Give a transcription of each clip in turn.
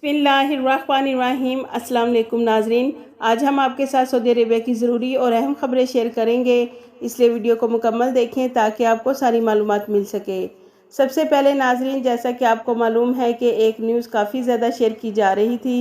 बिस्मिल्लाहिर्रहमानिर्रहीम। अस्सलाम वालेकुम नाजरीन, आज हम आपके साथ सऊदी अरेबिया की ज़रूरी और अहम खबरें शेयर करेंगे, इसलिए वीडियो को मुकम्मल देखें ताकि आपको सारी मालूमात मिल सके। सबसे पहले नाजरीन, जैसा कि आपको मालूम है कि एक न्यूज़ काफ़ी ज़्यादा शेयर की जा रही थी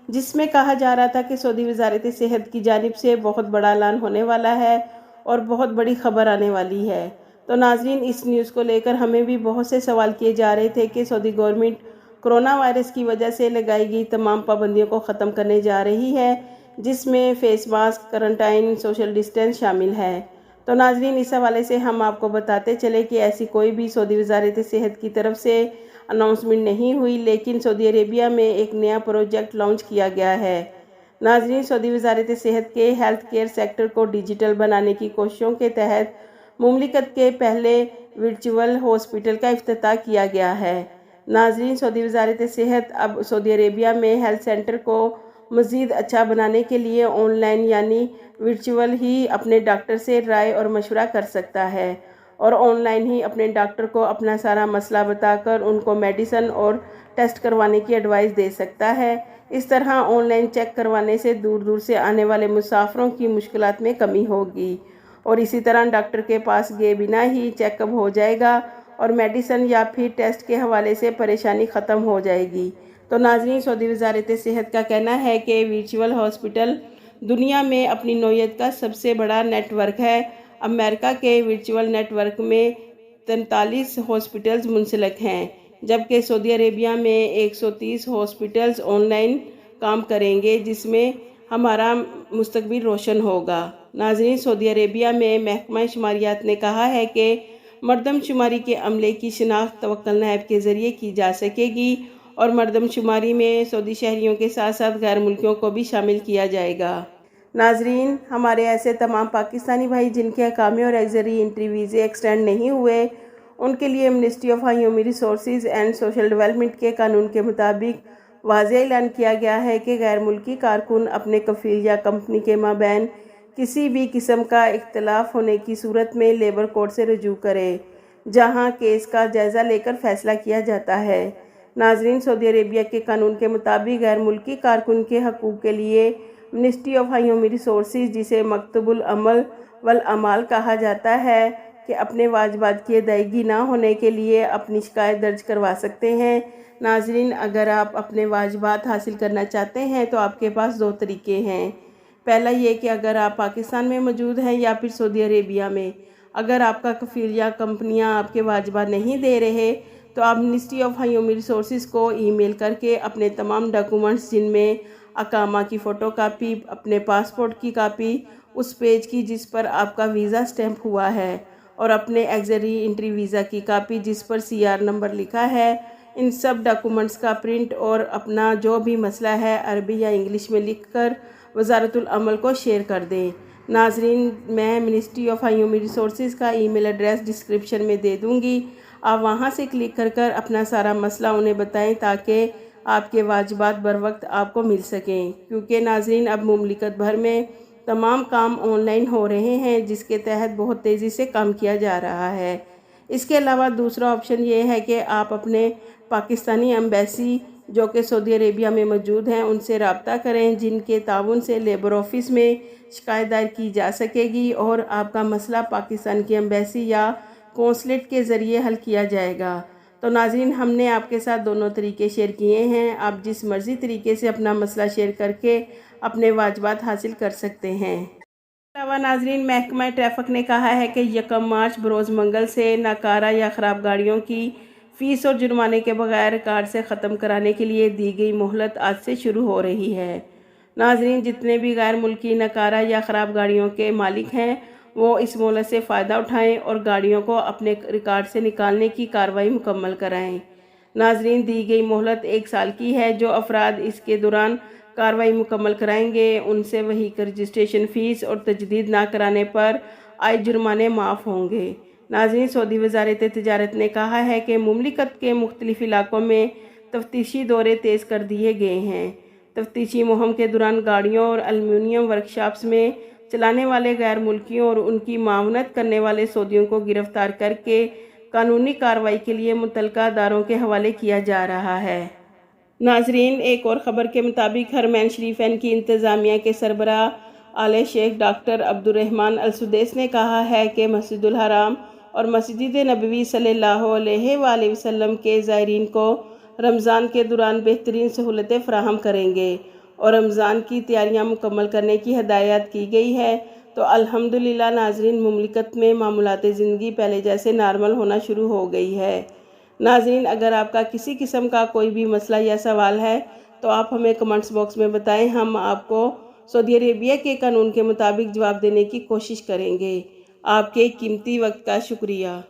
जिसमें कहा जा रहा था कि सऊदी वज़ारत सेहत की जानिब से बहुत बड़ा ऐलान होने वाला है और बहुत बड़ी खबर आने वाली है। तो नाजरीन, इस न्यूज़ को लेकर हमें भी बहुत से सवाल किए जा रहे थे कि सऊदी गवर्नमेंट कोरोना वायरस की वजह से लगाई गई तमाम पाबंदियों को ख़त्म करने जा रही है, जिसमें face mask, quarantine, social distance शामिल है। तो नाजरीन, इस हवाले से हम आपको बताते चले कि ऐसी कोई भी सऊदी वज़ारत सेहत की तरफ से अनाउंसमेंट नहीं हुई, लेकिन सऊदी अरेबिया में एक नया प्रोजेक्ट लॉन्च किया गया है। नाजरीन, सऊदी वज़ारत सेहत के हेल्थ केयर सेक्टर को डिजिटल बनाने की कोशिशों के तहत मुमलिकत के पहले वर्चुअल हॉस्पिटल का इफ्तिताह किया गया है। नाजरीन, सऊदी वज़ारत सेहत अब सऊदी अरेबिया में हेल्थ सेंटर को मज़ीद अच्छा बनाने के लिए ऑनलाइन यानी वर्चुअल ही अपने डॉक्टर से राय और मशवरा कर सकता है और ऑनलाइन ही अपने डॉक्टर को अपना सारा मसला बताकर उनको मेडिसिन और टेस्ट करवाने की एडवाइस दे सकता है। इस तरह ऑनलाइन चेक करवाने से दूर दूर से आने वाले मुसाफिरों की मुश्किलात में कमी होगी और इसी तरह डॉक्टर के पास गए बिना ही चेकअप हो जाएगा और मेडिसिन या फिर टेस्ट के हवाले से परेशानी ख़त्म हो जाएगी। तो नाज़रीन, सऊदी वज़ारत सेहत का कहना है कि वर्चुअल हॉस्पिटल दुनिया में अपनी नौयत का सबसे बड़ा नेटवर्क है। अमेरिका के वर्चुअल नेटवर्क में 43 हॉस्पिटल्स मुंसलिक हैं, जबकि सऊदी अरेबिया में 130 हॉस्पिटल्स ऑनलाइन काम करेंगे, जिसमें हमारा मुस्तकबिल रोशन होगा। नाज़रीन, सऊदी अरेबिया में महकमा शुमारियात ने कहा है कि मरदमशुमारी के अमले की शिनाख्त तवक्कुल नैब के ज़रिए की जा सकेगी और मरदमशुमारी में सऊदी शहरियों के साथ साथ गैर मुल्कियों को भी शामिल किया जाएगा। नाजरीन, हमारे ऐसे तमाम पाकिस्तानी भाई जिनके अकामी और एक्सरी एंट्री वीज़े एक्सटेंड नहीं हुए, उनके लिए ministry of human resources and social development के कानून के मुताबिक वाज़ेह ऐलान किया गया है कि गैर मुल्की कारकुन अपने कफ़ील या कंपनी के माबैन किसी भी किस्म का इख्तलाफ होने की सूरत में लेबर कोर्ट से रजू करे, जहां केस का जायज़ा लेकर फैसला किया जाता है। नाजरीन, सऊदी अरेबिया के कानून के मुताबिक गैर मुल्की कारकुन के हकूक़ के लिए मिनिस्ट्री ऑफ ह्यूमन रिसोर्सेज, जिसे मकतबुल अमल वल अमाल कहा जाता है, कि अपने वाजिबात की अदायगी ना होने के लिए अपनी शिकायत दर्ज करवा सकते हैं। नाजरीन, अगर आप अपने वाजिबात हासिल करना चाहते हैं तो आपके पास दो तरीके हैं। पहला ये कि अगर आप पाकिस्तान में मौजूद हैं या फिर सऊदी अरेबिया में, अगर आपका कफ़ील या कंपनियां आपके वाजिबात नहीं दे रहे तो आप मिनिस्ट्री ऑफ ह्यूमन रिसोर्सेज को ईमेल करके अपने तमाम डॉक्यूमेंट्स, जिनमें अकामा की फ़ोटो कापी, अपने पासपोर्ट की कापी, उस पेज की जिस पर आपका वीज़ा स्टैंप हुआ है और अपने एक्सरी एंट्री वीज़ा की कापी जिस पर CR नंबर लिखा है, इन सब डॉक्यूमेंट्स का प्रिंट और अपना जो भी मसला है अरबी या इंग्लिश में लिखकर वज़ारतुल अमल को शेयर कर दें। नाजरीन, मैं मिनिस्ट्री ऑफ ह्यूमन रिसोर्सेज का ईमेल एड्रेस डिस्क्रिप्शन में दे दूँगी, आप वहां से क्लिक कर अपना सारा मसला उन्हें बताएं ताकि आपके वाजिबात बर वक्त आपको मिल सकें। क्योंकि नाजरीन, अब मुमलिकत भर में तमाम काम ऑनलाइन हो रहे हैं, जिसके तहत बहुत तेज़ी से काम किया जा रहा है। इसके अलावा दूसरा ऑप्शन ये है कि आप अपने पाकिस्तानी एम्बेसी जो कि सऊदी अरेबिया में मौजूद हैं उनसे रब्ता करें, जिनके ताउन से लेबर ऑफिस में शिकायत दायर की जा सकेगी और आपका मसला पाकिस्तान की एम्बेसी या कौंसलेट के ज़रिए हल किया जाएगा। तो नाज़रीन, हमने आपके साथ दोनों तरीके शेयर किए हैं, आप जिस मर्ज़ी तरीके से अपना मसला शेयर करके अपने वाजिबात हासिल कर सकते हैं। इसके अलावा नाज़रीन, महकमा ट्रैफिक ने कहा है कि 1 मार्च बरोज़ मंगल से नाकारा या ख़राब गाड़ियों की फ़ीस और जुर्माने के बगैर कार से ख़त्म कराने के लिए दी गई मोहलत आज से शुरू हो रही है। नाज़रीन, जितने भी गैर मुल्की नाकारा या ख़राब गाड़ियों के मालिक हैं वो इस मोहलत से फ़ायदा उठाएं और गाड़ियों को अपने रिकॉर्ड से निकालने की कार्रवाई मुकम्मल कराएं। नाज़रीन, दी गई मोहलत 1 साल की है। जो अफराद इसके दौरान कार्रवाई मुकम्मल कराएंगे उनसे व्हीकल रजिस्ट्रेशन फ़ीस और तजदीद ना कराने पर आए जुर्माने माफ़ होंगे। नाज़रीन, सऊदी वज़ारत तिजारत ने कहा है कि मुमलिकत के मुख्तलिफ़ इलाकों में तफ्तीशी दौरे तेज़ कर दिए गए हैं। तफ्तीशी मुहिम के दौरान गाड़ियों और एल्युमिनियम वर्कशॉप्स में चलाने वाले गैर मुल्कियों और उनकी मावनत करने वाले सऊदियों को गिरफ्तार करके कानूनी कार्रवाई के लिए मुतल्लिका अदारों के हवाले किया जा रहा है। नाजरीन, एक और ख़बर के मुताबिक हरमैन शरीफैन की इंतज़ामिया के सरबराह आले शेख डॉक्टर अब्दुर्रहमान अल सुदैस ने कहा है कि मस्जिदुल हराम और मस्जिद नबवी सल्लल्लाहु अलैहि वसल्लम के ज़ायरीन को रमज़ान के दौरान बेहतरीन सहूलतें फ़राहम करेंगे और रमज़ान की तैयारियां मुकम्मल करने की हदायत की गई है। तो अल्हम्दुलिल्लाह नाज़रीन, मुमलिकत में मामूलात ज़िंदगी पहले जैसे नॉर्मल होना शुरू हो गई है। नाज़रीन, अगर आपका किसी किस्म का कोई भी मसला या सवाल है तो आप हमें कमेंट्स बॉक्स में बताएं। हम आपको सऊदी अरेबिया के कानून के मुताबिक जवाब देने की कोशिश करेंगे। आपके कीमती वक्त का शुक्रिया।